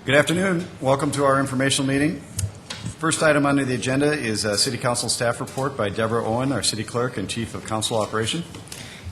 Good afternoon. Welcome to our informational meeting. First item under the agenda is a City Council staff report by Deborah Owen, our City Clerk and Chief of Council Operation.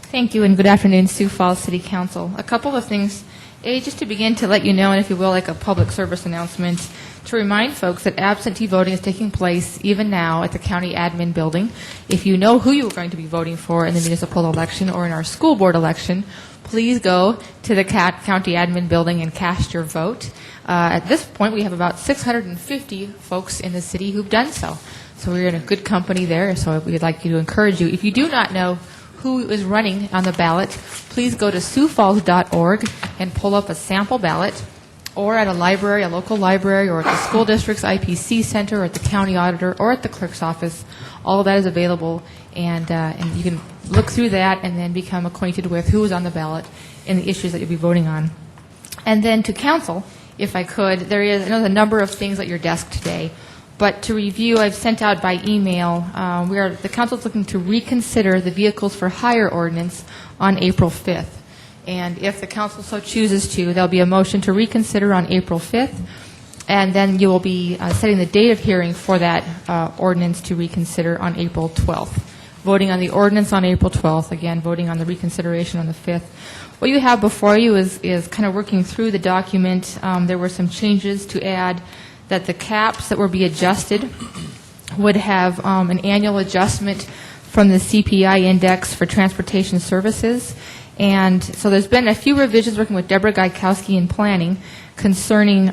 Thank you, and good afternoon, Sioux Falls City Council. A couple of things. Just to begin to let you know, and if you will, like a public service announcement, to remind folks that absentee voting is taking place even now at the county admin building. If you know who you are going to be voting for in the municipal election or in our school board election, please go to the county admin building and cast your vote. At this point, we have about 650 folks in the city who've done so. So we're in a good company there, so we'd like you to encourage you. If you do not know who is running on the ballot, please go to siouxfalls.org and pull up a sample ballot, or at a library, a local library, or at the school district's IPC center, or at the county auditor, or at the clerk's office. All of that is available, and you can look through that and then become acquainted with who is on the ballot and the issues that you'll be voting on. And then to council, if I could, there is a number of things at your desk today. But to review, I've sent out by email, the council is looking to reconsider the vehicles for hire ordinance on April 5th. And if the council so chooses to, there'll be a motion to reconsider on April 5th, and then you will be setting the date of hearing for that ordinance to reconsider on April 12th. Voting on the ordinance on April 12th, again, voting on the reconsideration on the 5th. What you have before you is kind of working through the document. There were some changes to add that the caps that would be adjusted would have an annual adjustment from the CPI index for transportation services. And so there's been a few revisions working with Deborah Gaikowski in planning concerning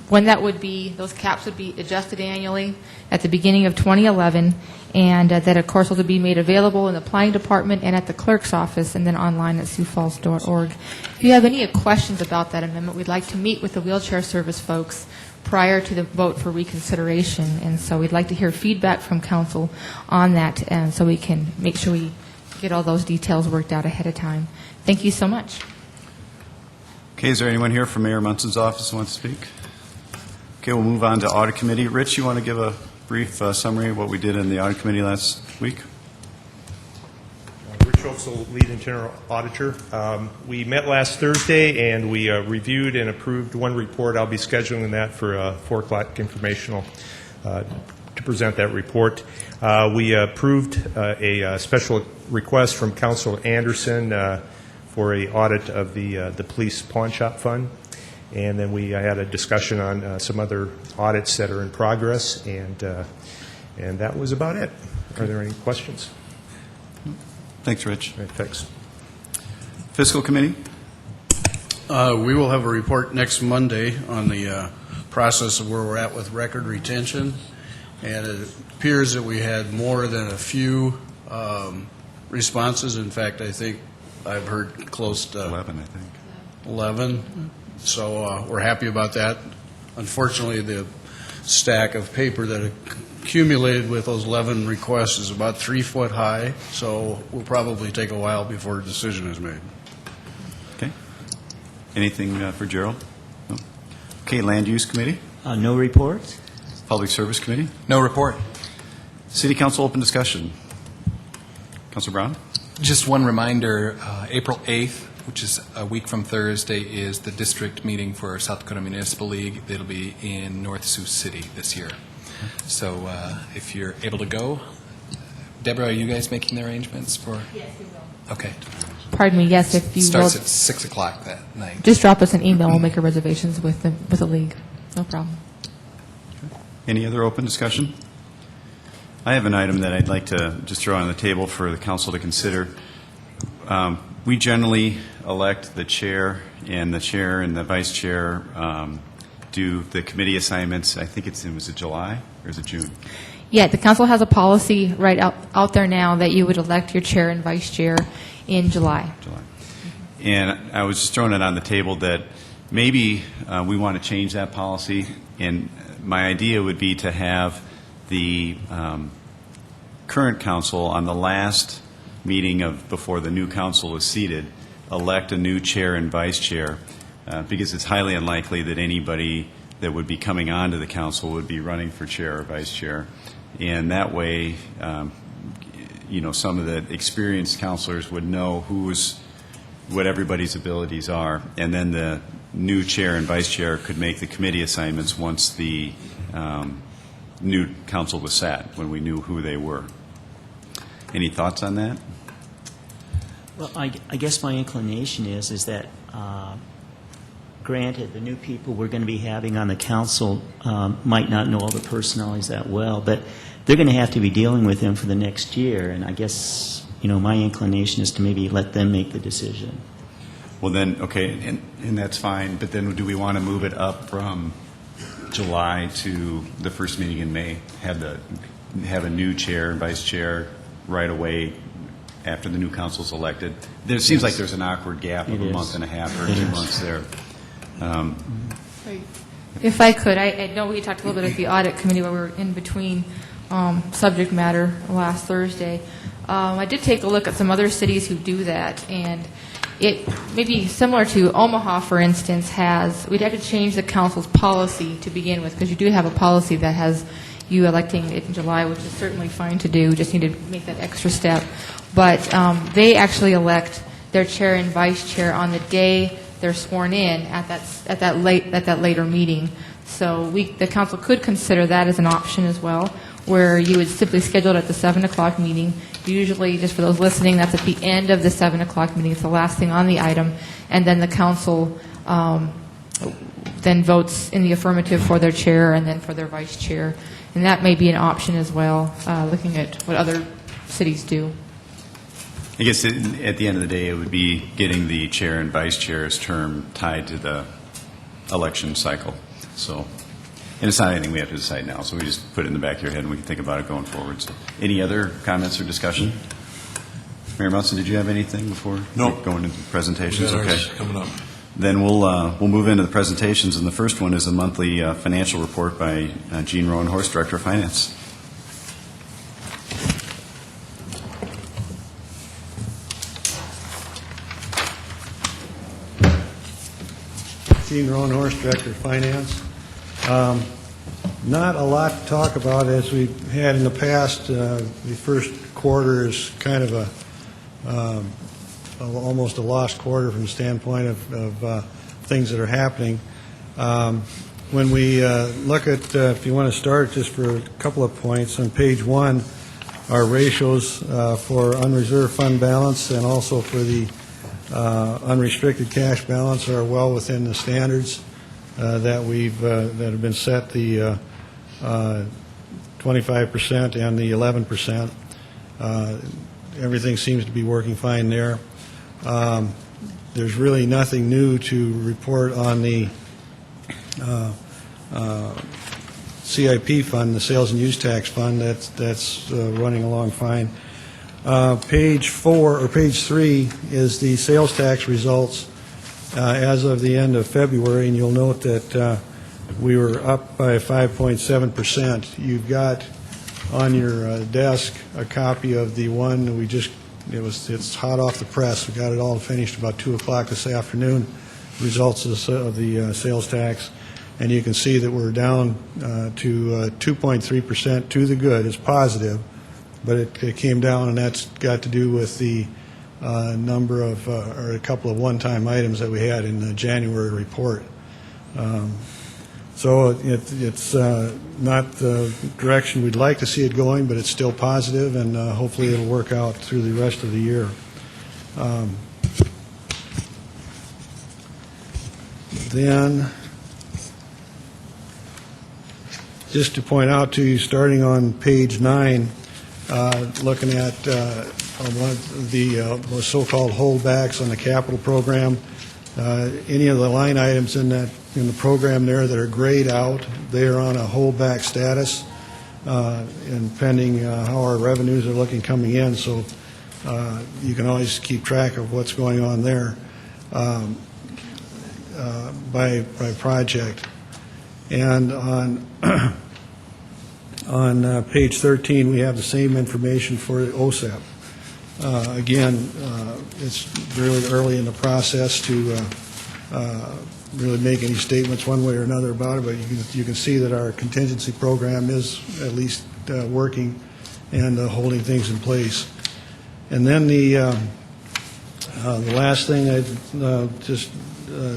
when that would be, those caps would be adjusted annually at the beginning of 2011, and that, of course, will be made available in the planning department and at the clerk's office and then online at siouxfalls.org. If you have any questions about that amendment, we'd like to meet with the wheelchair service folks prior to the vote for reconsideration, and so we'd like to hear feedback from council on that, and so we can make sure we get all those details worked out ahead of time. Thank you so much. Okay, is there anyone here from Mayor Munson's office who wants to speak? Okay, we'll move on to Audit Committee. Rich, you want to give a brief summary of what we did in the Audit Committee last week? Rich Oaksel, Lead Internal Auditor. We met last Thursday, and we reviewed and approved one report. I'll be scheduling that for 4 o'clock informational to present that report. We approved a special request from Councilor Anderson for an audit of the police pawn shop fund. And then we had a discussion on some other audits that are in progress, and that was about it. Are there any questions? Thanks, Rich. All right, thanks. Fiscal Committee? We will have a report next Monday on the process of where we're at with record retention, and it appears that we had more than a few responses. In fact, I think I've heard close to 11, I think. 11. So we're happy about that. Unfortunately, the stack of paper that accumulated with those 11 requests is about 3 foot high, so we'll probably take a while before a decision is made. Okay. Anything for Gerald? No. Okay, Land Use Committee? No report. Public Service Committee? No report. City Council open discussion. Councilor Brown? Just one reminder, April 8th, which is a week from Thursday, is the district meeting for South Dakota Municipal League. It'll be in North Sioux City this year. So if you're able to go, Deborah, are you guys making the arrangements for? Yes, we will. Okay. Pardon me, yes, if you will. Starts at 6 o'clock that night. Just drop us an email. We'll make our reservations with the league. No problem. Any other open discussion? I have an item that I'd like to just throw on the table for the council to consider. We generally elect the chair and the vice chair do the committee assignments. I think was it July or is it June? Yeah, the council has a policy right out there now that you would elect your chair and vice chair in July. And I was just throwing it on the table that maybe we want to change that policy, and my idea would be to have the current council on the last meeting before the new council is seated elect a new chair and vice chair, because it's highly unlikely that anybody that would be coming onto the council would be running for chair or vice chair. And that way, some of the experienced counselors would know what everybody's abilities are, and then new chair and vice chair could make the committee assignments once the new council was set, when we knew who they were. Any thoughts on that? Well, I guess my inclination is that, granted, the new people we're going to be having on the council might not know all the personalities that well, but they're going to have to be dealing with them for the next year, and I guess, my inclination is to maybe let them make the decision. Well, then, okay, and that's fine, but then do we want to move it up from July to the first meeting in May? Have a new chair and vice chair right away after the new council's elected? There seems like there's an awkward gap of a month and a half or 2 months there. If I could, I know we talked a little bit at the audit committee where we were in between subject matter last Thursday. I did take a look at some other cities who do that, and it may be similar to Omaha, for instance, we'd have to change the council's policy to begin with, because you do have a policy that has you electing it in July, which is certainly fine to do. We just need to make that extra step. But they actually elect their chair and vice chair on the day they're sworn in at that later meeting. So the council could consider that as an option as well, where you would simply schedule it at the 7 o'clock meeting. Usually, just for those listening, that's at the end of the 7 o'clock meeting. It's the last thing on the item. And then the council then votes in the affirmative for their chair and then for their vice chair. And that may be an option as well, looking at what other cities do. I guess at the end of the day, it would be getting the chair and vice chair's term tied to the election cycle. So, and it's not anything we have to decide now, so we just put it in the back of your head and we can think about it going forward. So, any other comments or discussion? Mayor Munson, did you have anything before going into presentations? Okay. Coming up. Then we'll move into the presentations, and the first one is a monthly financial report by Gene Rowan-Horst, Director of Finance. Gene Rowan-Horst, Director of Finance. Not a lot to talk about as we had in the past. The first quarter is kind of almost a lost quarter from the standpoint of things that are happening. When we look at, if you want to start just for a couple of points, on page 1, our ratios for unreserved fund balance and also for the unrestricted cash balance are well within the standards that have been set, the 25% and the 11%. Everything seems to be working fine there. There's really nothing new to report on the CIP fund, the sales and use tax fund. That's running along fine. Page 3 is the sales tax results as of the end of February, and you'll note that we were up by 5.7%. You've got on your desk a copy of the one it's hot off the press. We got it all finished about 2 o'clock this afternoon, results of the sales tax, and you can see that we're down to 2.3% to the good. It's positive, but it came down, and that's got to do with the number of, or a couple of one-time items that we had in the January report. So it's not the direction we'd like to see it going, but it's still positive, and hopefully it'll work out through the rest of the year. Then, just to point out to you, starting on page 9, looking at one of the so-called holdbacks on the capital program, any of the line items in the program there that are grayed out, they are on a holdback status, and pending how our revenues are looking coming in. So you can always keep track of what's going on there by project. And on page 13, we have the same information for OSAP. Again, it's really early in the process to really make any statements one way or another about it, but you can see that our contingency program is at least working and holding things in place. And then the last thing I'd just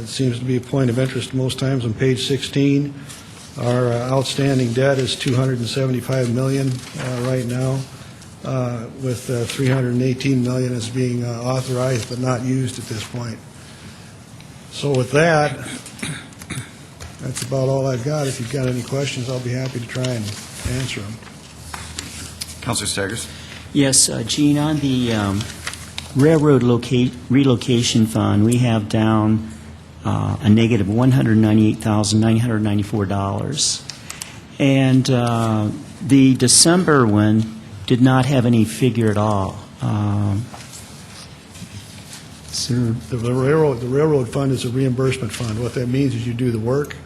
seems to be a point of interest most times. On page 16, our outstanding debt is $275 million right now, with $318 million is being authorized but not used at this point. So with that, that's about all I've got. If you've got any questions, I'll be happy to try and answer them. Councilor Staggers? Yes, Gene, on the railroad relocation fund, we have down a negative $198,994. And the December one did not have any figure at all. The railroad fund is a reimbursement fund. What that means is you do the work,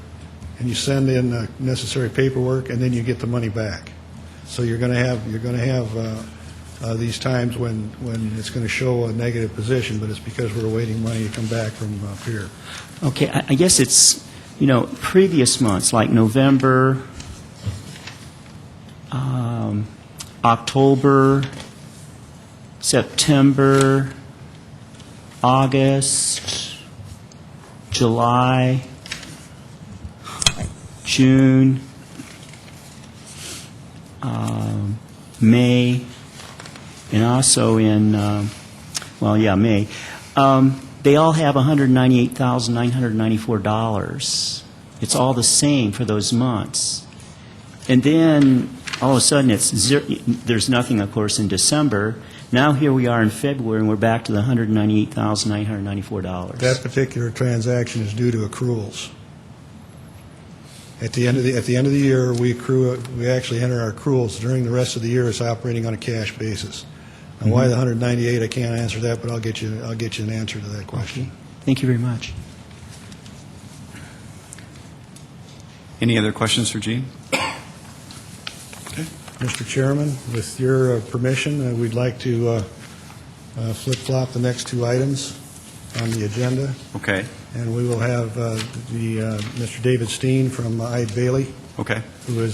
and you send in the necessary paperwork, and then you get the money back. So you're going to have these times when it's going to show a negative position, but it's because we're awaiting money to come back from Pier. Okay, I guess it's, previous months, like November, October, September, August, July, June, May, and also in, May. They all have $198,994. It's all the same for those months. And then, all of a sudden, there's nothing, of course, in December. Now here we are in February, and we're back to the $198,994. That particular transaction is due to accruals. At the end of the year, we actually enter our accruals. During the rest of the year, it's operating on a cash basis. And why the 198, I can't answer that, but I'll get you an answer to that question. Okay. Thank you very much. Any other questions for Gene? Mr. Chairman, with your permission, we'd like to flip-flop the next two items on the agenda. Okay. And we will have Mr. David Steen from Ide Bailey, Okay. who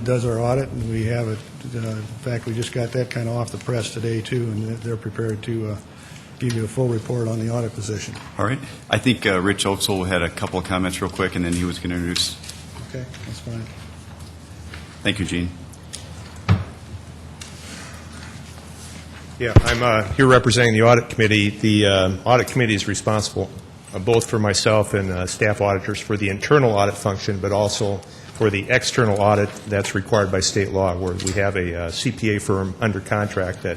does our audit, and we have it. In fact, we just got that kind of off the press today, too, and they're prepared to give you a full report on the audit position. All right. I think Rich Oaksel had a couple of comments real quick, and then he was going to introduce. Okay, that's fine. Thank you, Gene. Yeah, I'm here representing the Audit Committee. The Audit Committee is responsible both for myself and staff auditors for the internal audit function, but also for the external audit that's required by state law, where we have a CPA firm under contract that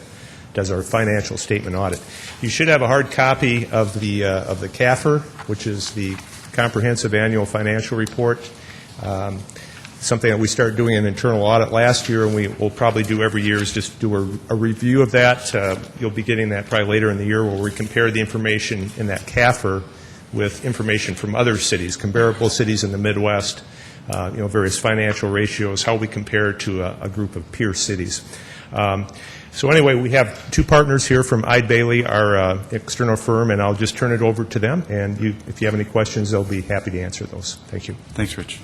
does our financial statement audit. You should have a hard copy of the CAFR, which is the Comprehensive Annual Financial Report. Something that we started doing an internal audit last year, and we will probably do every year, is just do a review of that. You'll be getting that probably later in the year, where we compare the information in that CAFR with information from other cities, comparable cities in the Midwest, various financial ratios, how we compare to a group of peer cities. So anyway, we have two partners here from Ide Bailey, our external firm, and I'll just turn it over to them. And if you have any questions, they'll be happy to answer those. Thank you. Thanks, Rich.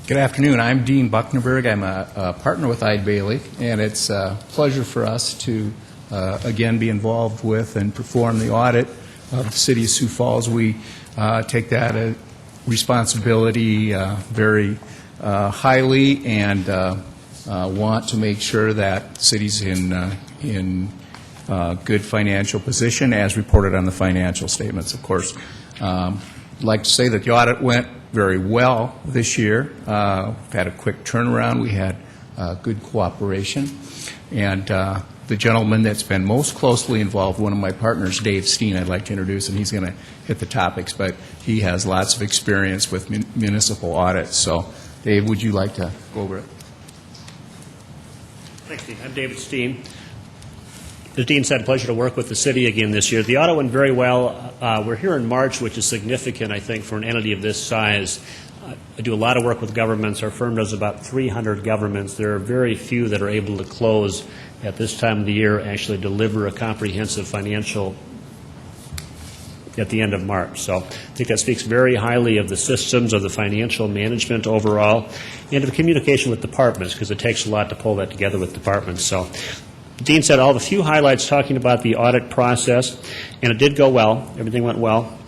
Good afternoon. I'm Dean Bucknerberg. I'm a partner with Ide Bailey, and it's a pleasure for us to again be involved with and perform the audit of the City of Sioux Falls. We take that responsibility very highly, and want to make sure that the city's in good financial position, as reported on the financial statements, of course. I'd like to say that the audit went very well this year. We've had a quick turnaround. We had good cooperation. And the gentleman that's been most closely involved, one of my partners, Dave Steen, I'd like to introduce, and he's going to hit the topics, but he has lots of experience with municipal audits. So, Dave, would you like to go over it? Thanks, Dean. I'm David Steen. As Dean said, pleasure to work with the city again this year. The audit went very well. We're here in March, which is significant, I think, for an entity of this size. I do a lot of work with governments. Our firm does about 300 governments. There are very few that are able to close at this time of the year, actually deliver a comprehensive financial at the end of March. So I think that speaks very highly of the systems, of the financial management overall, and of communication with departments, because it takes a lot to pull that together with departments. So Dean said all the few highlights talking about the audit process, and it did go well. Everything went well.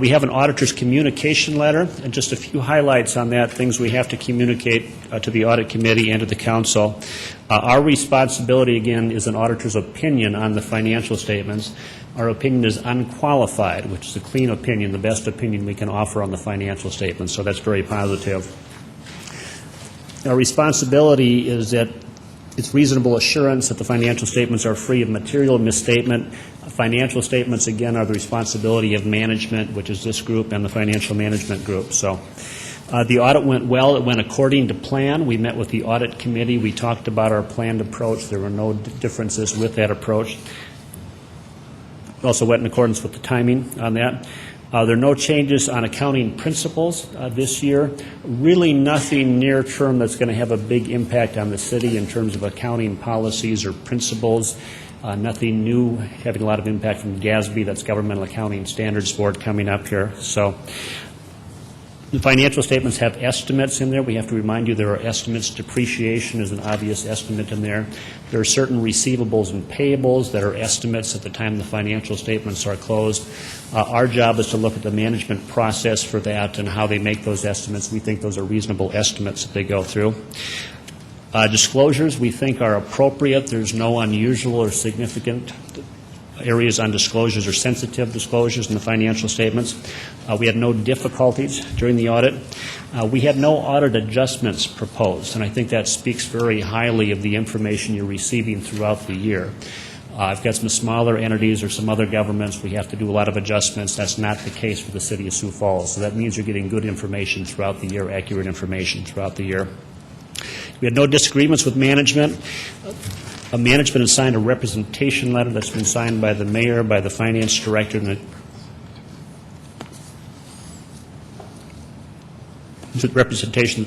We have an auditor's communication letter, and just a few highlights on that, things we have to communicate to the audit committee and to the council. Our responsibility, again, is an auditor's opinion on the financial statements. Our opinion is unqualified, which is a clean opinion, the best opinion we can offer on the financial statements, so that's very positive. Our responsibility is that it's reasonable assurance that the financial statements are free of material misstatement. Financial statements, again, are the responsibility of management, which is this group, and the financial management group. So the audit went well. It went according to plan. We met with the audit committee. We talked about our planned approach. There were no differences with that approach. It also went in accordance with the timing on that. There are no changes on accounting principles this year. Really nothing near term that's going to have a big impact on the city in terms of accounting policies or principles. Nothing new having a lot of impact from GASB, that's Governmental Accounting Standards Board, coming up here. So the financial statements have estimates in there. We have to remind you there are estimates. Depreciation is an obvious estimate in there. There are certain receivables and payables that are estimates at the time the financial statements are closed. Our job is to look at the management process for that and how they make those estimates. We think those are reasonable estimates that they go through. Disclosures we think are appropriate. There's no unusual or significant areas on disclosures or sensitive disclosures in the financial statements. We had no difficulties during the audit. We had no audit adjustments proposed, and I think that speaks very highly of the information you're receiving throughout the year. I've got some smaller entities or some other governments. We have to do a lot of adjustments. That's not the case for the City of Sioux Falls. So that means you're getting good information throughout the year, accurate information throughout the year. We had no disagreements with management. Management has signed a representation letter that's been signed by the mayor, by the finance director, and the representation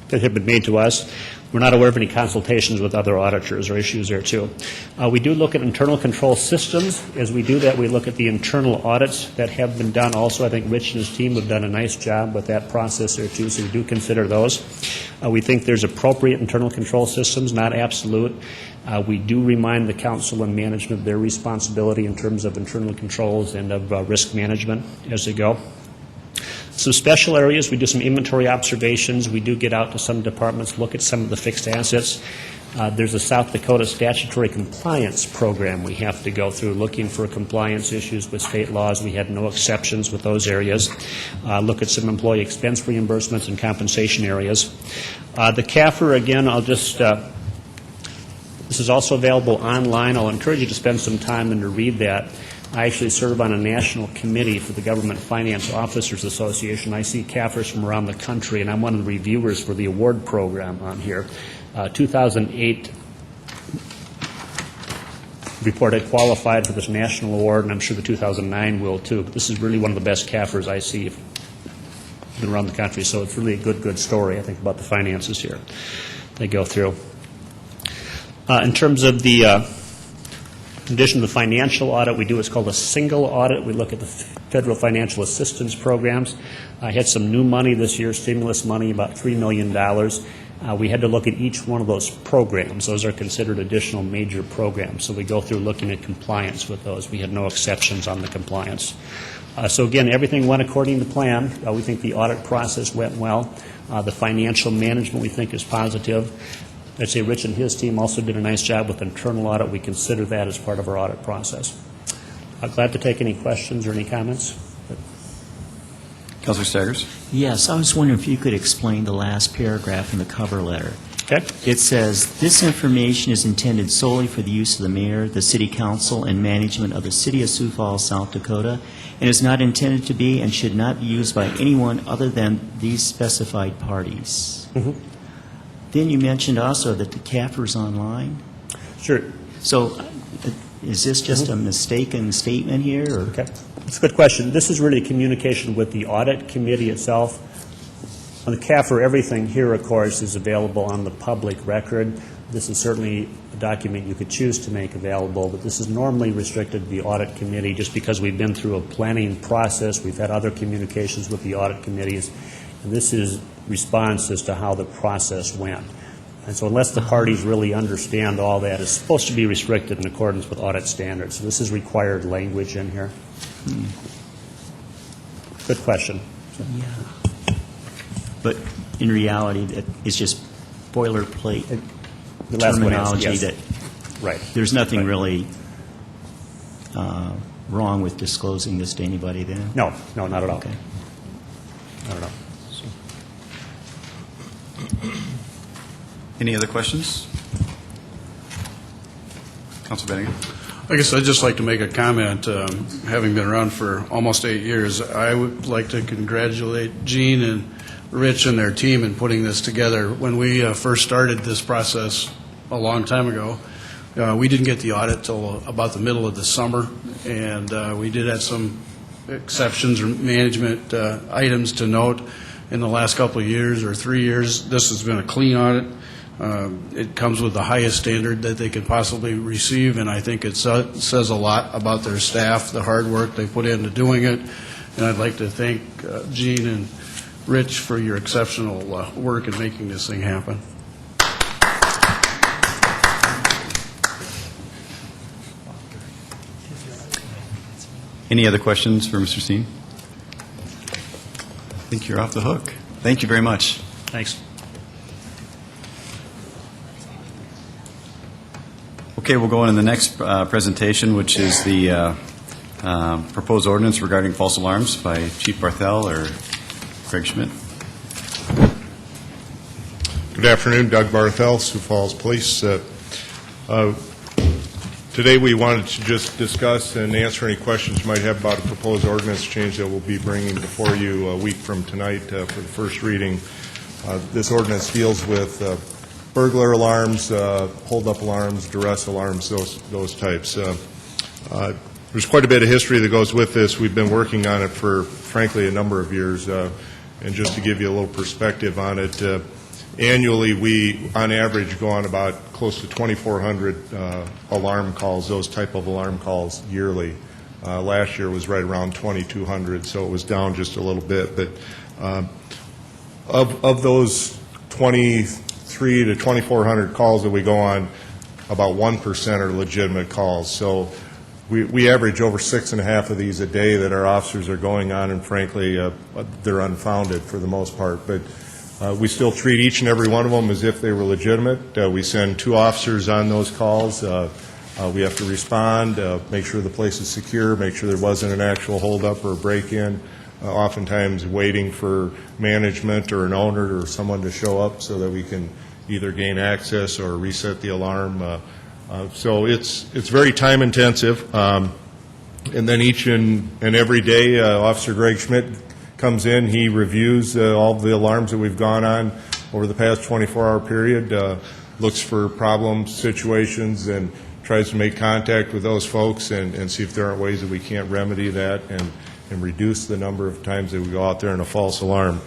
that have been made to us. We're not aware of any consultations with other auditors or issues there, too. We do look at internal control systems. As we do that, we look at the internal audits that have been done also. I think Rich and his team have done a nice job with that process there, too, so we do consider those. We think there's appropriate internal control systems, not absolute. We do remind the council and management of their responsibility in terms of internal controls and of risk management as they go. Some special areas, we do some inventory observations. We do get out to some departments, look at some of the fixed assets. There's a South Dakota statutory compliance program we have to go through, looking for compliance issues with state laws. We had no exceptions with those areas. Look at some employee expense reimbursements and compensation areas. The CAFR, again, I'll just, this is also available online. I'll encourage you to spend some time and to read that. I actually serve on a national committee for the Government Finance Officers Association. I see CAFRs from around the country, and I'm one of the reviewers for the award program on here. 2008 report had qualified for this national award, and I'm sure the 2009 will too. But this is really one of the best CAFRs I see around the country, so it's really a good story, I think, about the finances here they go through. In terms of the in addition to the financial audit, we do what's called a single audit. We look at the federal financial assistance programs. I had some new money this year, stimulus money, about $3 million. We had to look at each one of those programs. Those are considered additional major programs. So we go through looking at compliance with those. We had no exceptions on the compliance. So again, everything went according to plan. We think the audit process went well. The financial management we think is positive. I'd say Rich and his team also did a nice job with internal audit. We consider that as part of our audit process. I'm glad to take any questions or any comments. Councilor Staggers? Yes, I was wondering if you could explain the last paragraph in the cover letter. Okay. It says, "This information is intended solely for the use of the mayor, the city council, and management of the City of Sioux Falls, South Dakota, and is not intended to be and should not be used by anyone other than these specified parties." Mm-hmm. Then you mentioned also that the CAFR's online. Sure. So is this just a mistaken statement here? Or? Okay. That's a good question. This is really communication with the audit committee itself. On the CAFR, everything here, of course, is available on the public record. This is certainly a document you could choose to make available, but this is normally restricted to the audit committee just because we've been through a planning process. We've had other communications with the audit committees, and this is response as to how the process went. And so unless the parties really understand all that, it's supposed to be restricted in accordance with audit standards. So this is required language in here. Good question. Yeah. But in reality, that it's just boilerplate The last one is, terminology yes. that Right. there's nothing Right. really wrong with disclosing this to anybody then? No, not at all. Okay. Not at all. Any other questions? Councilor Bennigan? I guess I'd just like to make a comment. Having been around for almost 8 years, I would like to congratulate Gene and Rich and their team in putting this together. When we first started this process a long time ago, we didn't get the audit till about the middle of the summer, and we did have some exceptions or management items to note. In the last couple of years or 3 years, this has been a clean audit. It comes with the highest standard that they could possibly receive, and I think it says a lot about their staff, the hard work they put into doing it. And I'd like to thank Gene and Rich for your exceptional work in making this thing happen. Any other questions for Mr. Steen? I think you're off the hook. Thank you very much. Thanks. Okay, we'll go on to the next presentation, which is the proposed ordinance regarding false alarms by Chief Barthel or Craig Schmidt. Good afternoon, Doug Barthel, Sioux Falls Police. Today we wanted to just discuss and answer any questions you might have about a proposed ordinance change that we'll be bringing before you a week from tonight for the first reading. This ordinance deals with burglar alarms, hold-up alarms, duress alarms, those types. There's quite a bit of history that goes with this. We've been working on it for, frankly, a number of years. And just to give you a little perspective on it, annually we, on average, go on about close to 2,400 alarm calls, those type of alarm calls yearly. Last year was right around 2,200, so it was down just a little bit. But of those 23 to 2,400 calls that we go on, about 1% are legitimate calls. So we average over 6.5 of these a day that our officers are going on, and frankly, they're unfounded for the most part. But we still treat each and every one of them as if they were legitimate. We send 2 officers on those calls. We have to respond, make sure the place is secure, make sure there wasn't an actual holdup or a break-in, oftentimes waiting for management or an owner or someone to show up so that we can either gain access or reset the alarm. So it's very time-intensive. And then each and every day, Officer Greg Schmidt comes in, he reviews all the alarms that we've gone on over the past 24-hour period, looks for problem situations and tries to make contact with those folks and see if there aren't ways that we can't remedy that and reduce the number of times that we go out there in a false alarm.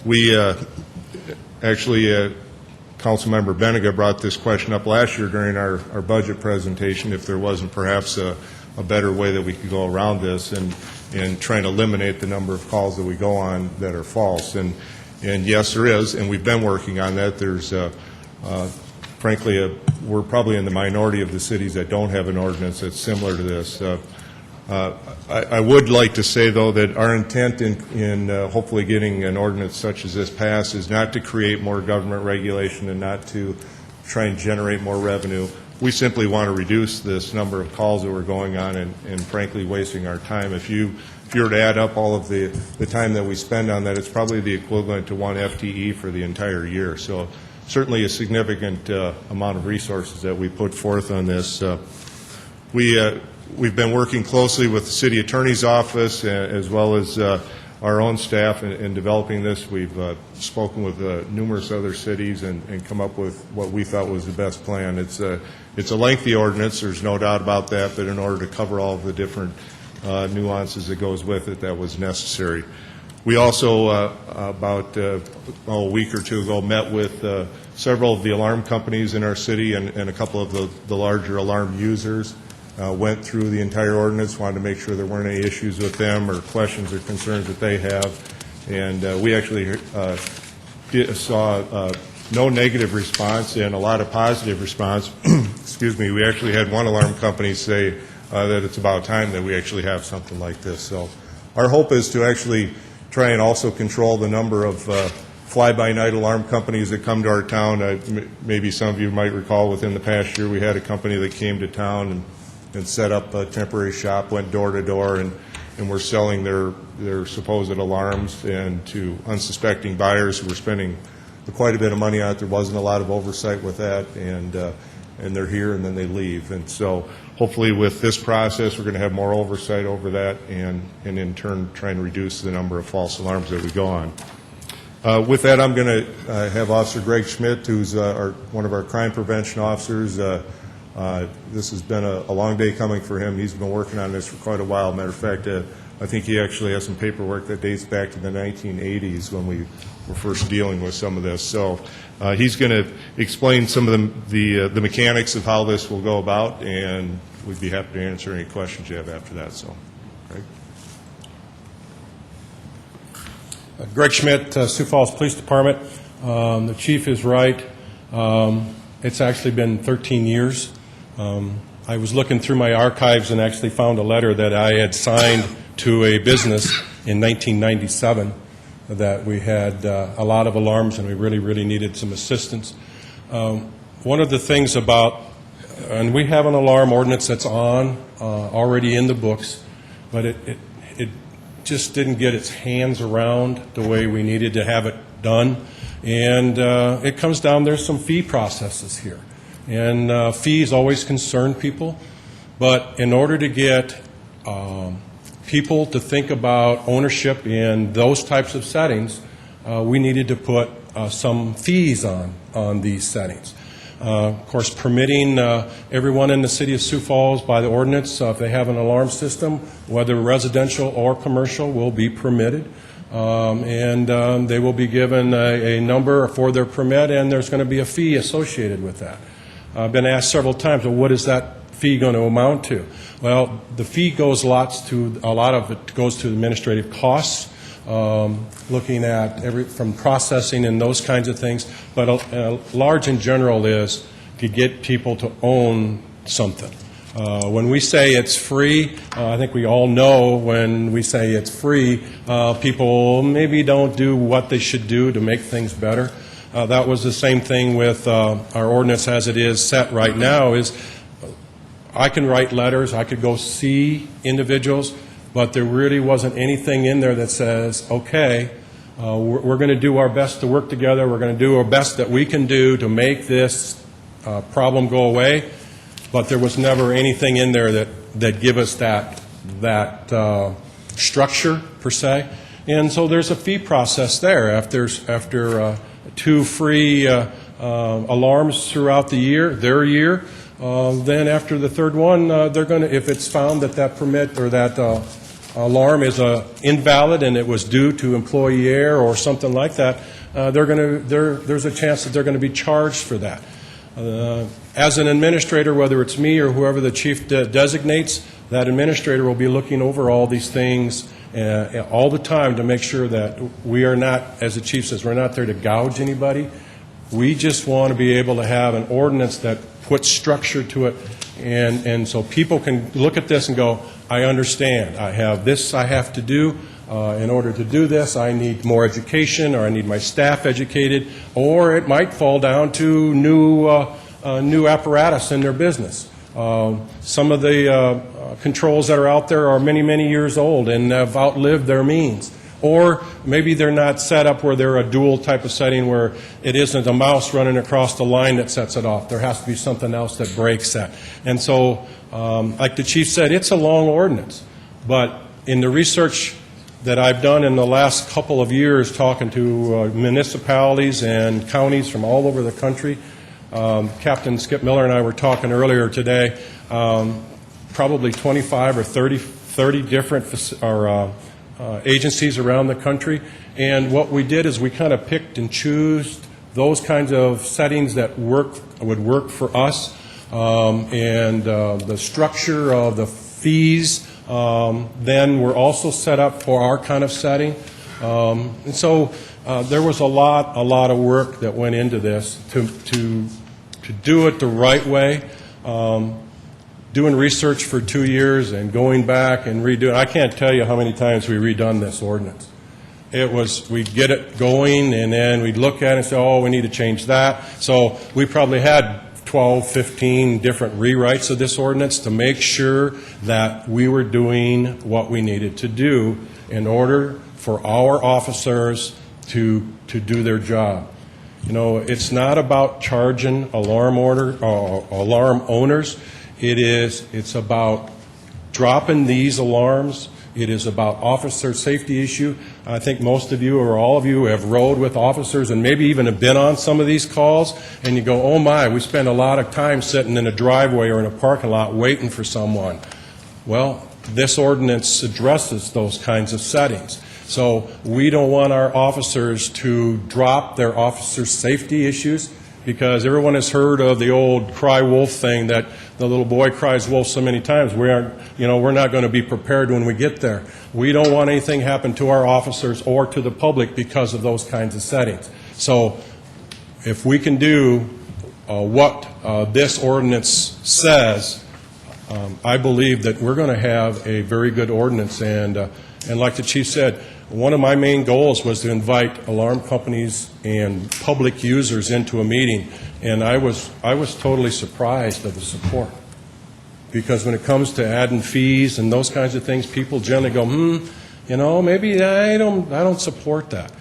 We actually, Councilmember Benega brought this question up last year during our budget presentation, if there wasn't perhaps a better way that we could go around this and trying to eliminate the number of calls that we go on that are false. And yes, there is, and we've been working on that. There's, frankly, we're probably in the minority of the cities that don't have an ordinance that's similar to this. I would like to say, though, that our intent in hopefully getting an ordinance such as this passed is not to create more government regulation and not to try and generate more revenue. We simply want to reduce this number of calls that we're going on and frankly, wasting our time. If you were to add up all of the time that we spend on that, it's probably the equivalent to 1 FTE for the entire year. So certainly a significant amount of resources that we put forth on this. We've been working closely with the City Attorney's Office as well as our own staff in developing this. We've spoken with numerous other cities and come up with what we thought was the best plan. It's a lengthy ordinance, there's no doubt about that, but in order to cover all of the different nuances that goes with it, that was necessary. We also, about a week or two ago, met with several of the alarm companies in our city and a couple of the larger alarm users. Went through the entire ordinance, wanted to make sure there weren't any issues with them or questions or concerns that they have. And we actually saw no negative response and a lot of positive response. Excuse me, we actually had one alarm company say that it's about time that we actually have something like this. So our hope is to actually try and also control the number of fly-by-night alarm companies that come to our town. Maybe some of you might recall within the past year we had a company that came to town and set up a temporary shop, went door to door, and were selling their supposed alarms and to unsuspecting buyers who were spending quite a bit of money on it. There wasn't a lot of oversight with that, and they're here and then they leave. And so hopefully with this process we're going to have more oversight over that and in turn try and reduce the number of false alarms that we go on. With that, I'm going to have Officer Greg Schmidt, who's one of our crime prevention officers. This has been a long day coming for him. He's been working on this for quite a while. Matter of fact, I think he actually has some paperwork that dates back to the 1980s when we were first dealing with some of this. So he's going to explain some of the mechanics of how this will go about, and we'd be happy to answer any questions you have after that. So, Greg. Greg Schmidt, Sioux Falls Police Department. The chief is right. It's actually been 13 years. I was looking through my archives and actually found a letter that I had signed to a business in 1997 that we had a lot of alarms and we really needed some assistance. One of the things about, and we have an alarm ordinance that's on already in the books, but it just didn't get its hands around the way we needed to have it done. And it comes down, there's some fee processes here. And fees always concern people. But in order to get people to think about ownership in those types of settings, we needed to put some fees on these settings. Of course, permitting everyone in the City of Sioux Falls by the ordinance, if they have an alarm system, whether residential or commercial, will be permitted. And they will be given a number for their permit, and there's going to be a fee associated with that. I've been asked several times, well, what is that fee going to amount to? Well, the fee goes a lot of it goes to administrative costs, looking at from processing and those kinds of things, but large in general is to get people to own something. When we say it's free, I think we all know when we say it's free, people maybe don't do what they should do to make things better. That was the same thing with our ordinance as it is set right now. Is I can write letters, I could go see individuals, but there really wasn't anything in there that says, okay, we're going to do our best to work together, we're going to do our best that we can do to make this problem go away. But there was never anything in there that give us that structure per se, and so there's a fee process there. After 2 free alarms throughout the year, then after the third one, they're going to, if it's found that permit or that alarm is invalid and it was due to employee error or something like that, there's a chance that they're going to be charged for that. As an administrator, whether it's me or whoever the chief designates, that administrator will be looking over all these things all the time to make sure that we are not, as the chief says, we're not there to gouge anybody. We just want to be able to have an ordinance that puts structure to it, and so people can look at this and go, I understand. I have this I have to do. In order to do this, I need more education, or I need my staff educated, or it might fall down to new apparatus in their business. Some of the controls that are out there are many years old and have outlived their means. Or maybe they're not set up where they're a dual type of setting where it isn't a mouse running across the line that sets it off. There has to be something else that breaks that. And so, like the chief said, it's a long ordinance. But in the research that I've done in the last couple of years talking to municipalities and counties from all over the country, Captain Skip Miller and I were talking earlier today, probably 25 or 30 different agencies around the country, and what we did is we kind of picked and chose those kinds of settings that would work for us, and the structure of the fees then were also set up for our kind of setting. And so there was a lot of work that went into this to do it the right way. Doing research for 2 years and going back and redoing. I can't tell you how many times we redone this ordinance. It was, we'd get it going, and then we'd look at it and say, oh, we need to change that. So we probably had 12, 15 different rewrites of this ordinance to make sure that we were doing what we needed to do in order for our officers to do their job. You know, it's not about charging alarm owners. It's about dropping these alarms. It is about officer safety issue. I think most of you or all of you have rode with officers and maybe even have been on some of these calls, and you go, oh my, we spend a lot of time sitting in a driveway or in a parking lot waiting for someone. Well, this ordinance addresses those kinds of settings. So we don't want our officers to drop their officer safety issues, because everyone has heard of the old cry wolf thing, that the little boy cries wolf so many times. We're not going to be prepared when we get there. We don't want anything happen to our officers or to the public because of those kinds of settings. So if we can do what this ordinance says, I believe that we're going to have a very good ordinance. And like the chief said, one of my main goals was to invite alarm companies and public users into a meeting, and I was totally surprised at the support. Because when it comes to adding fees and those kinds of things, people generally go, maybe I don't support that.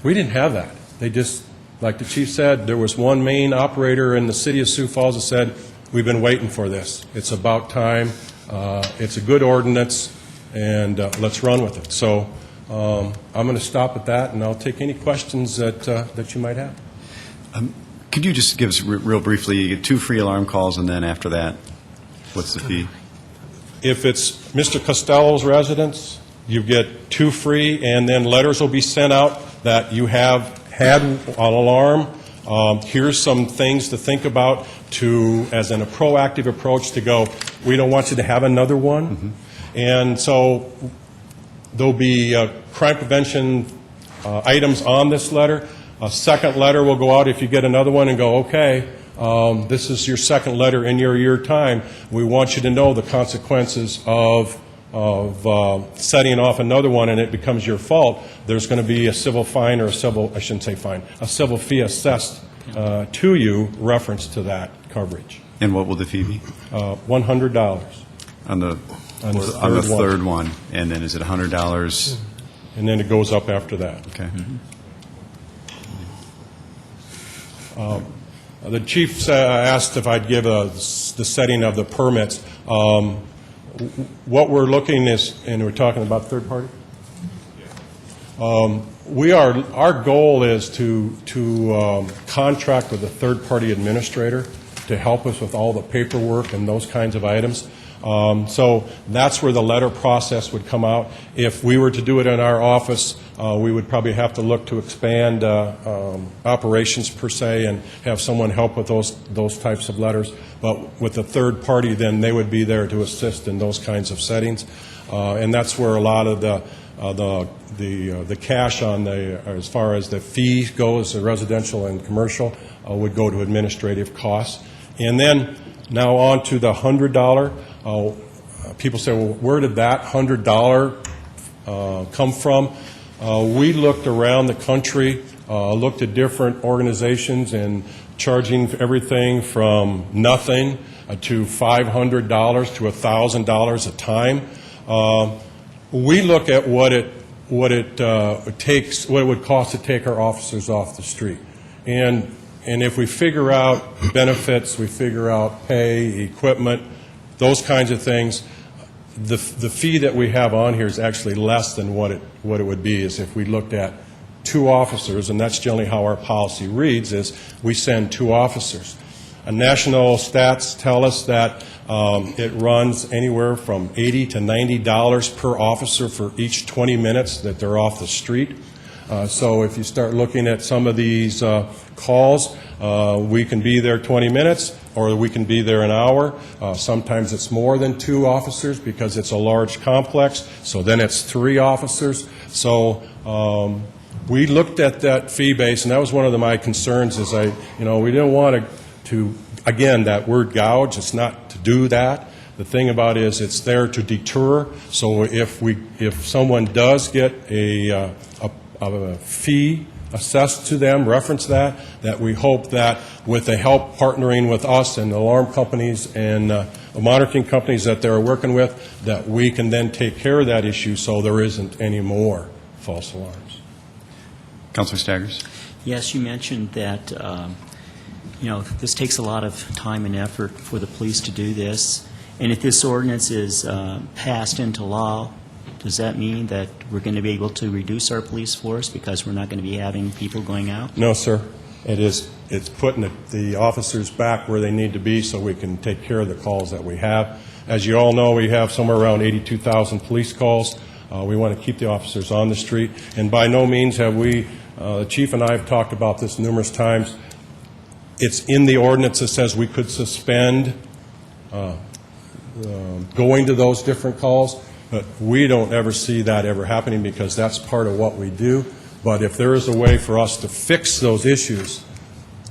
We didn't have that. They just, like the chief said, there was one main operator in the city of Sioux Falls that said, we've been waiting for this. It's about time. It's a good ordinance, and let's run with it. So I'm going to stop at that, and I'll take any questions that you might have. Could you just give us real briefly, you get 2 free alarm calls, and then after that, what's the fee? If it's Mr. Costello's residence, you get 2 free, and then letters will be sent out that you have had an alarm. Here's some things to think about as in a proactive approach to go, we don't want you to have another one. Mm-hmm. And so there'll be crime prevention items on this letter. A second letter will go out if you get another one and go, okay, this is your second letter in your year time. We want you to know the consequences of setting off another one, and it becomes your fault. There's going to be a civil fine, or a civil fee assessed to you, reference to that coverage. And what will the fee be? $100. On the third one. And then is it $100? And then it goes up after that. Okay. The chief asked if I'd give the setting of the permits. What we're looking is, and we're talking about third party? Our goal is to contract with a third party administrator to help us with all the paperwork and those kinds of items. So that's where the letter process would come out. If we were to do it in our office, we would probably have to look to expand operations per se and have someone help with those types of letters. But with the third party, then they would be there to assist in those kinds of settings. And that's where a lot of the cash on as far as the fee goes, the residential and commercial, would go to administrative costs. And then now on to the $100. People say, well, where did that $100 come from? We looked around the country, looked at different organizations, and charging everything from nothing to $500 to $1,000 a time. We look at what it would cost to take our officers off the street, and if we figure out benefits, we figure out pay, equipment, those kinds of things, the fee that we have on here is actually less than what it would be is if we looked at 2 officers, and that's generally how our policy reads, is we send 2 officers. National stats tell us that it runs anywhere from $80 to $90 per officer for each 20 minutes that they're off the street. So if you start looking at some of these calls, we can be there 20 minutes, or we can be there an hour. Sometimes it's more than 2 officers because it's a large complex, so then it's 3 officers. So we looked at that fee base, and that was one of my concerns is we didn't want to, again, that word gouge, it's not to do that. The thing about it is it's there to deter. So if someone does get a fee assessed to them, reference that we hope that with the help partnering with us and alarm companies and monitoring companies that they're working with, that we can then take care of that issue so there isn't any more false alarms. Councilor Staggers? Yes, you mentioned that, this takes a lot of time and effort for the police to do this. And if this ordinance is passed into law, does that mean that we're going to be able to reduce our police force because we're not going to be having people going out? No, sir. It's putting the officers back where they need to be so we can take care of the calls that we have. As you all know, we have somewhere around 82,000 police calls. We want to keep the officers on the street. And by no means have we, the chief and I have talked about this numerous times, it's in the ordinance that says we could suspend going to those different calls, but we don't ever see that ever happening because that's part of what we do. But if there is a way for us to fix those issues,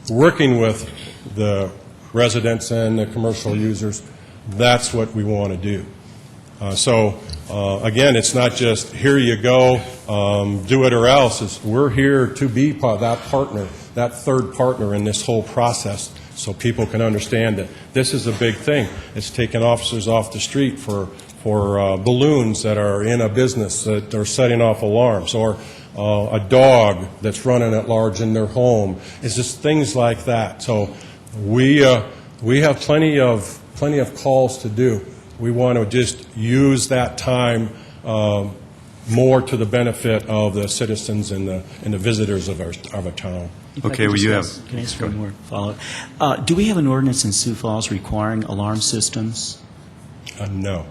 working with the residents and the commercial users, that's what we want to do. Again, it's not just here you go, do it or else. We're here to be that partner, that third partner in this whole process, so people can understand that this is a big thing. It's taking officers off the street for balloons that are in a business that are setting off alarms, or a dog that's running at large in their home. It's just things like that. So we have plenty of calls to do. We want to just use that time more to the benefit of the citizens and the visitors of our town. Okay, well, you have... Can I ask one more follow-up? Do we have an ordinance in Sioux Falls requiring alarm systems? No.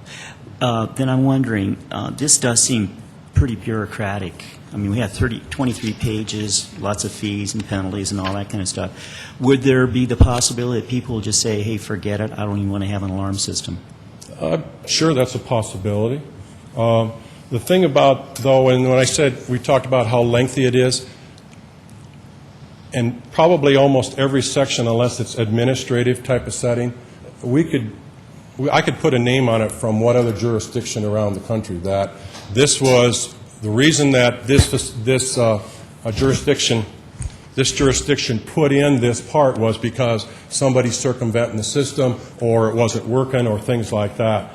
Then I'm wondering, this does seem pretty bureaucratic. I mean, we have 23 pages, lots of fees and penalties and all that kind of stuff. Would there be the possibility that people will just say, hey, forget it, I don't even want to have an alarm system? Sure, that's a possibility. The thing about, though, and when I said we talked about how lengthy it is, and probably almost every section, unless it's administrative type of setting, I could put a name on it from what other jurisdiction around the country that this was the reason that this jurisdiction put in this part was because somebody's circumventing the system or it wasn't working or things like that.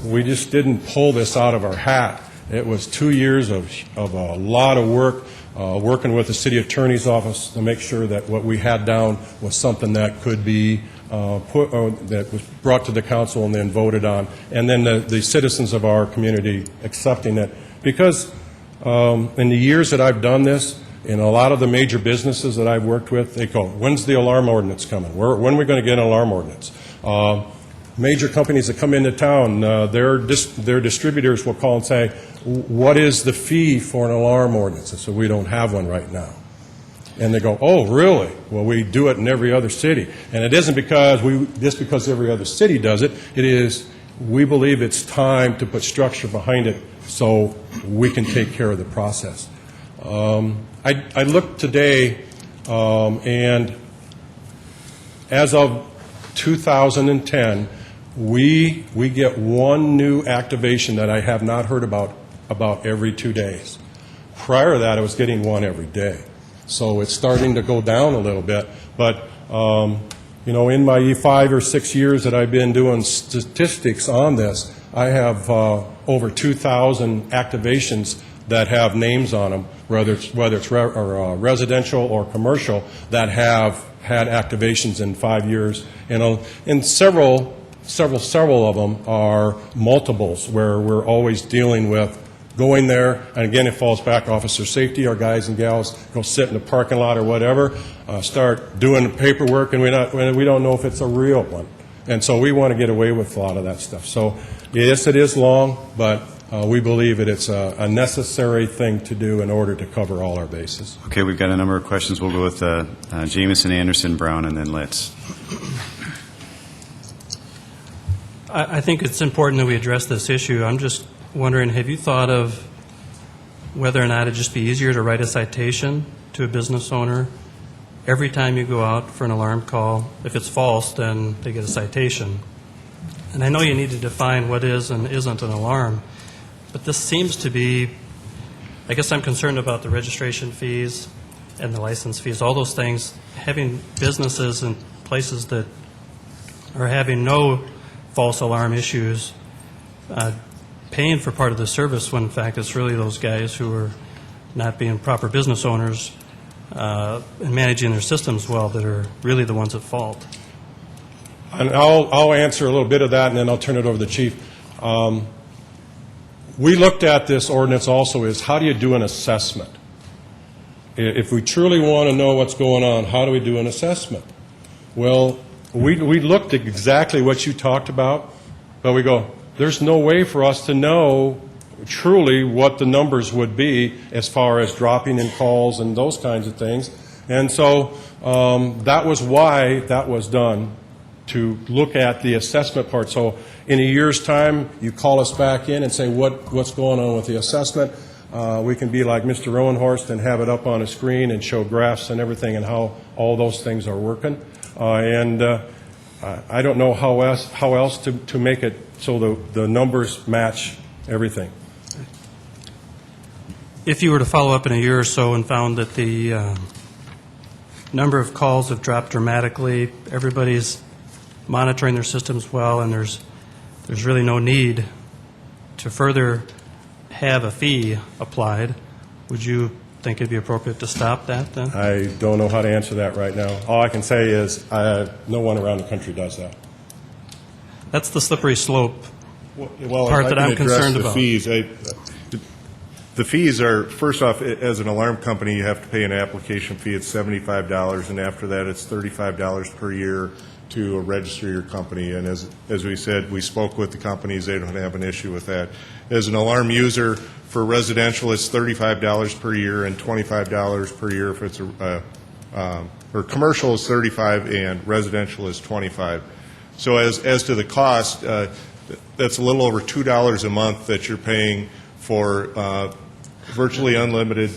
We just didn't pull this out of our hat. It was 2 years of a lot of work, working with the city attorney's office to make sure that what we had down was something that could be that was brought to the council and then voted on, and then the citizens of our community accepting it. Because in the years that I've done this, in a lot of the major businesses that I've worked with, they go, when's the alarm ordinance coming? When are we going to get an alarm ordinance? Major companies that come into town, their distributors will call and say, what is the fee for an alarm ordinance? And so we don't have one right now. And they go, oh, really? Well, we do it in every other city. And it isn't because every other city does it. It is, we believe it's time to put structure behind it so we can take care of the process. I looked today, and as of 2010, we get one new activation that I have not heard about every 2 days. Prior to that, I was getting one every day. So it's starting to go down a little bit. But, in my 5 or 6 years that I've been doing statistics on this, I have over 2,000 activations that have names on them, whether it's residential or commercial, that have had activations in 5 years. And several of them are multiples, where we're always dealing with going there, and again, it falls back officer safety. Our guys and gals go sit in the parking lot or whatever, start doing the paperwork, and we don't know if it's a real one. And so we want to get away with a lot of that stuff. So yes, it is long, but we believe that it's a necessary thing to do in order to cover all our bases. Okay, we've got a number of questions. We'll go with Jamison, Anderson, Brown, and then Litz. I think it's important that we address this issue. I'm just wondering, have you thought of whether or not it'd just be easier to write a citation to a business owner every time you go out for an alarm call? If it's false, then they get a citation. And I know you need to define what is and isn't an alarm, but this seems to be, I guess I'm concerned about the registration fees and the license fees, all those things. Having businesses and places that are having no false alarm issues paying for part of the service when in fact it's really those guys who are not being proper business owners and managing their systems well that are really the ones at fault. And I'll answer a little bit of that, and then I'll turn it over to the chief. We looked at this ordinance also is how do you do an assessment? If we truly want to know what's going on, how do we do an assessment? Well, we looked at exactly what you talked about, but we go, there's no way for us to know truly what the numbers would be as far as dropping in calls and those kinds of things. And so that was why that was done, to look at the assessment part. So in a year's time, you call us back in and say what's going on with the assessment. We can be like Mr. Rowenhorst and have it up on a screen and show graphs and everything and how all those things are working. I don't know how else to make it so the numbers match everything. If you were to follow up in a year or so and found that the number of calls have dropped dramatically, everybody's monitoring their systems well, and there's really no need to further have a fee applied, would you think it'd be appropriate to stop that then? I don't know how to answer that right now. All I can say is no one around the country does that. That's the slippery slope Well, part if that I can I'm concerned address about. The fees are, first off, as an alarm company, you have to pay an application fee. It's $75, and after that, it's $35 per year to register your company. And as we said, we spoke with the companies. They don't have an issue with that. As an alarm user, for residential, it's $35 per year and $25 per year if it's or commercial is $35 and residential is $25. So as to the cost, that's a little over $2 a month that you're paying for virtually unlimited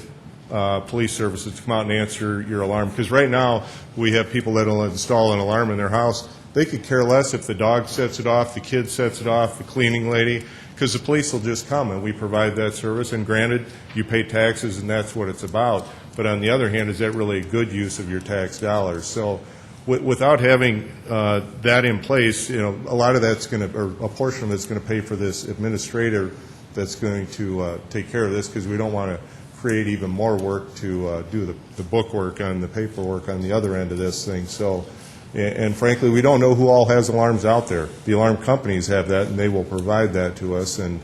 police services to come out and answer your alarm. Because right now, we have people that will install an alarm in their house. They could care less if the dog sets it off, the kid sets it off, the cleaning lady, because the police will just come, and we provide that service. And granted, you pay taxes, and that's what it's about. But on the other hand, is that really a good use of your tax dollars? So without having that in place, a lot of that's going to, or a portion of it's going to pay for this administrator that's going to take care of this, because we don't want to create even more work to do the bookwork and the paperwork on the other end of this thing. So, and frankly, we don't know who all has alarms out there. The alarm companies have that, and they will provide that to us, and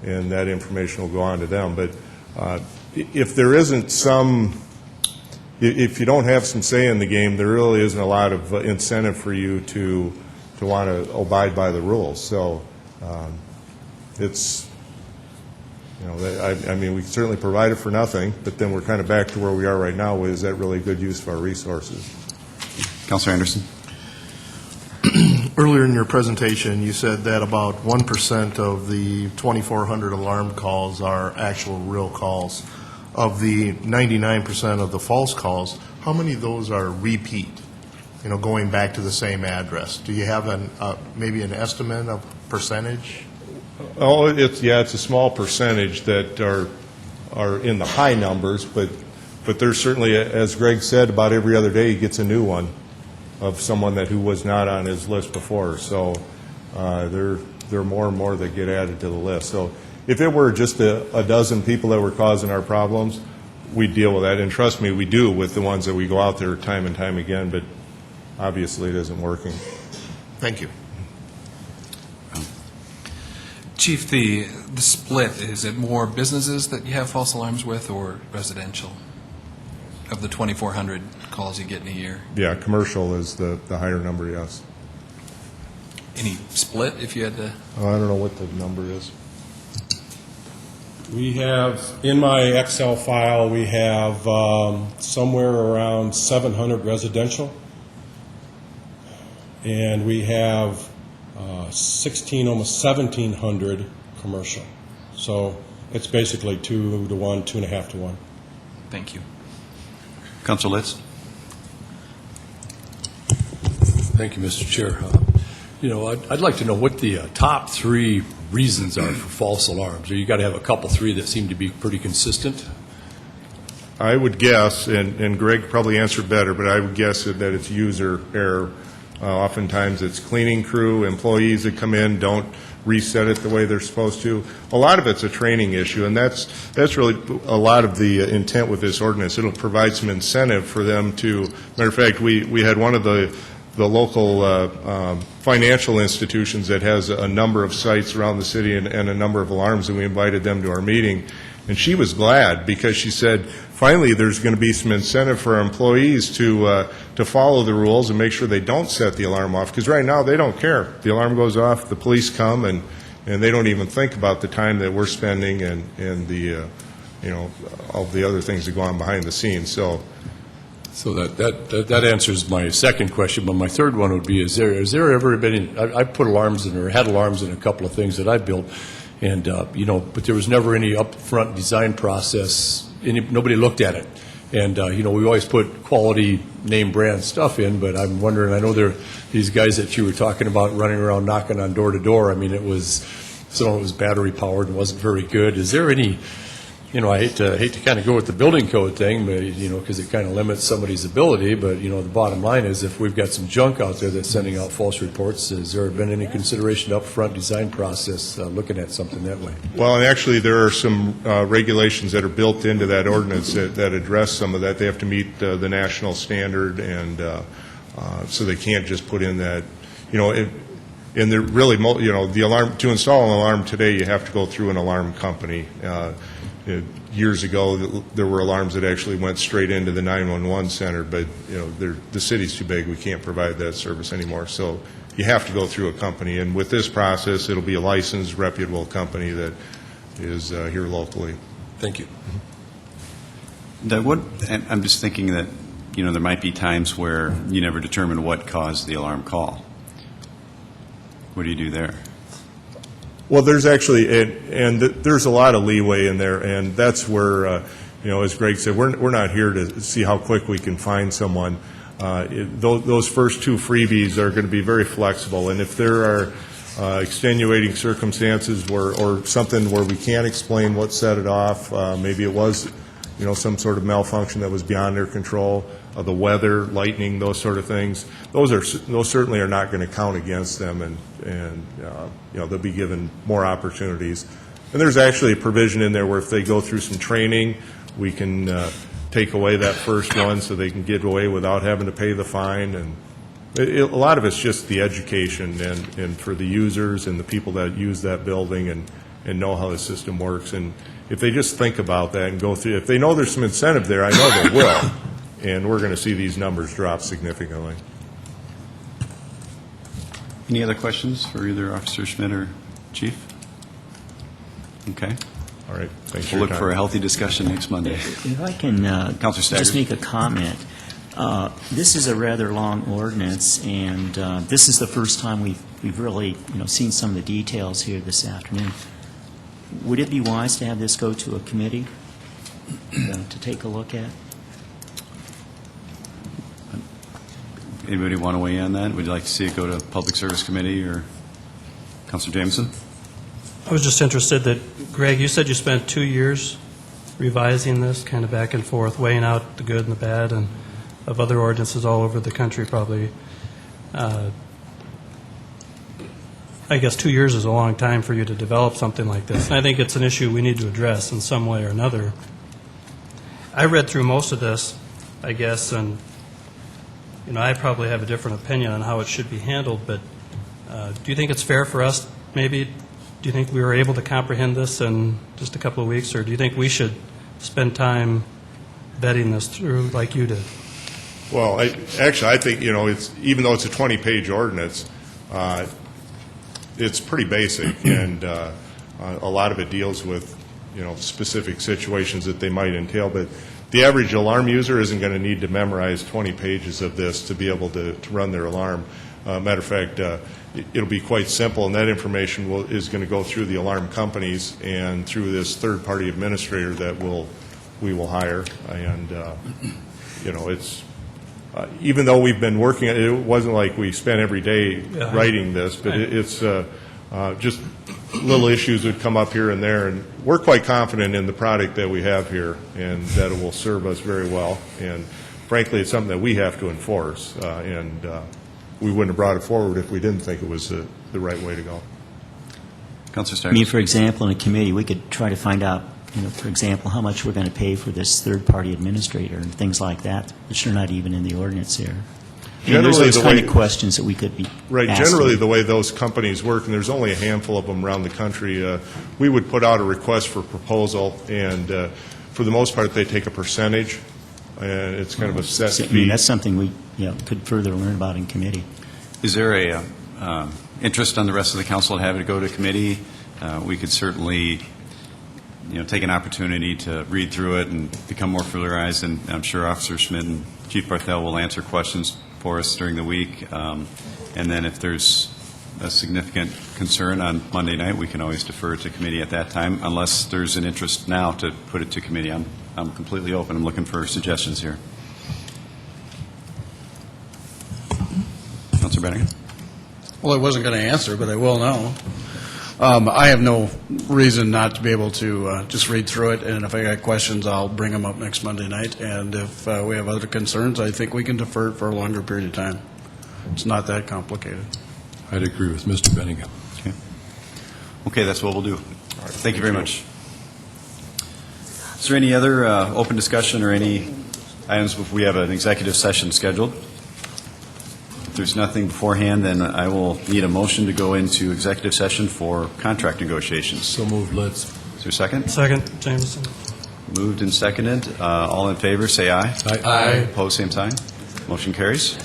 that information will go on to them. But if there isn't if you don't have some say in the game, there really isn't a lot of incentive for you to want to abide by the rules. So it's, I mean, we can certainly provide it for nothing, but then we're kind of back to where we are right now. Is that really good use of our resources? Councilor Anderson. Earlier in your presentation, you said that about 1% of the 2,400 alarm calls are actual real calls. Of the 99% of the false calls, how many of those are repeat, going back to the same address? Do you have maybe an estimate of percentage? Oh, it's a small percentage that are in the high numbers, but there's certainly, as Greg said, about every other day he gets a new one of someone who was not on his list before. So there are more and more that get added to the list. So if it were just a dozen people that were causing our problems, we'd deal with that. And trust me, we do with the ones that we go out there time and time again, but obviously it isn't working. Thank you. Chief, the split, is it more businesses that you have false alarms with or residential of the 2,400 calls you get in a year? Yeah, commercial is the higher number, yes. Any split if you had to? Oh, I don't know what the number is. We have, in my Excel file, we have somewhere around 700 residential, and we have 16, almost 1,700 commercial. So it's basically 2 to 1, 2.5 to 1. Thank you. Councilor Litz? Thank you, Mr. Chair. I'd like to know what the top 3 reasons are for false alarms. Or you got to have a couple, 3 that seem to be pretty consistent. I would guess, and Greg probably answered better, but I would guess that it's user error. Oftentimes it's cleaning crew, employees that come in don't reset it the way they're supposed to. A lot of it's a training issue, and that's really a lot of the intent with this ordinance. It'll provide some incentive for them to, matter of fact, we had one of the local financial institutions that has a number of sites around the city and a number of alarms, and we invited them to our meeting. And she was glad because she said, finally, there's going to be some incentive for our employees to follow the rules and make sure they don't set the alarm off. Because right now, they don't care. The alarm goes off, the police come, and they don't even think about the time that we're spending and the, all the other things that go on behind the scenes. So that answers my second question, but my third one would be, has there ever been, I've put alarms in, or had alarms in a couple of things that I built, and, but there was never any upfront design process, nobody looked at it. And, we always put quality name brand stuff in, but I'm wondering, I know these guys that you were talking about running around knocking on door to door, I mean, some of it was battery powered and wasn't very good. Is there any, I hate to kind of go with the building code thing, but, because it kind of limits somebody's ability, but, the bottom line is if we've got some junk out there that's sending out false reports, has there been any consideration upfront design process looking at something that way? Well, and actually there are some regulations that are built into that ordinance that address some of that. They have to meet the national standard, and so they can't just put in that, and they're really, the alarm, to install an alarm today, you have to go through an alarm company. Years ago, there were alarms that actually went straight into the 911 center, but the city's too big; we can't provide that service anymore. So you have to go through a company, and with this process, it'll be a licensed, reputable company that is here locally. Thank you. And I'm just thinking that there might be times where you never determine what caused the alarm call. What do you do there? Well, there's actually, and there's a lot of leeway in there, and that's where, as Greg said, we're not here to see how quick we can find someone. Those first 2 freebies are going to be very flexible, and if there are extenuating circumstances or something where we can't explain what set it off, maybe it was, some sort of malfunction that was beyond their control, the weather, lightning, those sort of things, those certainly are not going to count against them, and they'll be given more opportunities. And there's actually a provision in there where if they go through some training, we can take away that first one so they can get away without having to pay the fine. And a lot of it's just the education and for the users and the people that use that building and know how the system works. And if they just think about that and go through, if they know there's some incentive there, I know they will. And we're going to see these numbers drop significantly. Any other questions for either Officer Schmidt or Chief? Okay. All right. Thanks We'll look for a healthy discussion next Monday. If I can just make a comment. This is a rather long ordinance, and this is the first time we've really seen some of the details here this afternoon. Would it be wise to have this go to a committee to take a look at? Anybody want to weigh in on that? Would you like to see it go to Public Service Committee or Councilor Jameson? I was just interested that, Greg, you said you spent 2 years revising this, kind of back and forth, weighing out the good and the bad, and of other ordinances all over the country probably. I guess 2 years is a long time for you to develop something like this. And I think it's an issue we need to address in some way or another. I read through most of this, I guess, and I probably have a different opinion on how it should be handled, but do you think it's fair for us, maybe, do you think we were able to comprehend this in just a couple of weeks, or do you think we should spend time vetting this through like you did? Well, I think, it's, even though it's a 20-page ordinance, it's pretty basic, and a lot of it deals with, specific situations that they might entail. But the average alarm user isn't going to need to memorize 20 pages of this to be able to run their alarm. Matter of fact, it'll be quite simple, and that information is going to go through the alarm companies and through this third-party administrator that we will hire. And, it's even though we've been working at it, it wasn't like we spent every day writing this, but it's just little issues would come up here and there, and we're quite confident in the product that we have here and that it will serve us very well. And frankly, it's something that we have to enforce, and we wouldn't have brought it forward if we didn't think it was the right way to go. Councilor I mean, Starks. for example, in a committee, we could try to find out, for example, how much we're going to pay for this third-party administrator and things like that, which are not even in the ordinance here. There's those kind of questions that we could be Right. asking. Generally, the way those companies work, and there's only a handful of them around the country, we would put out a request for proposal, and for the most part, they take a percentage, and it's kind of a set I mean, fee. that's something we could further learn about in committee. Is there a interest on the rest of the council to have it go to committee? We could certainly, take an opportunity to read through it and become more familiarized, and I'm sure Officer Schmidt and Chief Barthel will answer questions for us during the week. And then if there's a significant concern on Monday night, we can always defer it to committee at that time, unless there's an interest now to put it to committee. I'm completely open. I'm looking for suggestions here. Councilor Bennigan? Well, I wasn't going to answer, but I will now. I have no reason not to be able to just read through it, and if I got questions, I'll bring them up next Monday night. And if we have other concerns, I think we can defer it for a longer period of time. It's not that complicated. I'd agree with Mr. Bennigan. Okay, that's what we'll do. Thank you very much. Is there any other open discussion or any items before we have an executive session scheduled? If there's nothing beforehand, then I will need a motion to go into executive session for contract negotiations. So moved, Litz. Is there a second? Second, Jameson. Moved and seconded. All in favor, say aye. Aye. Opposed, same sign. Motion carries.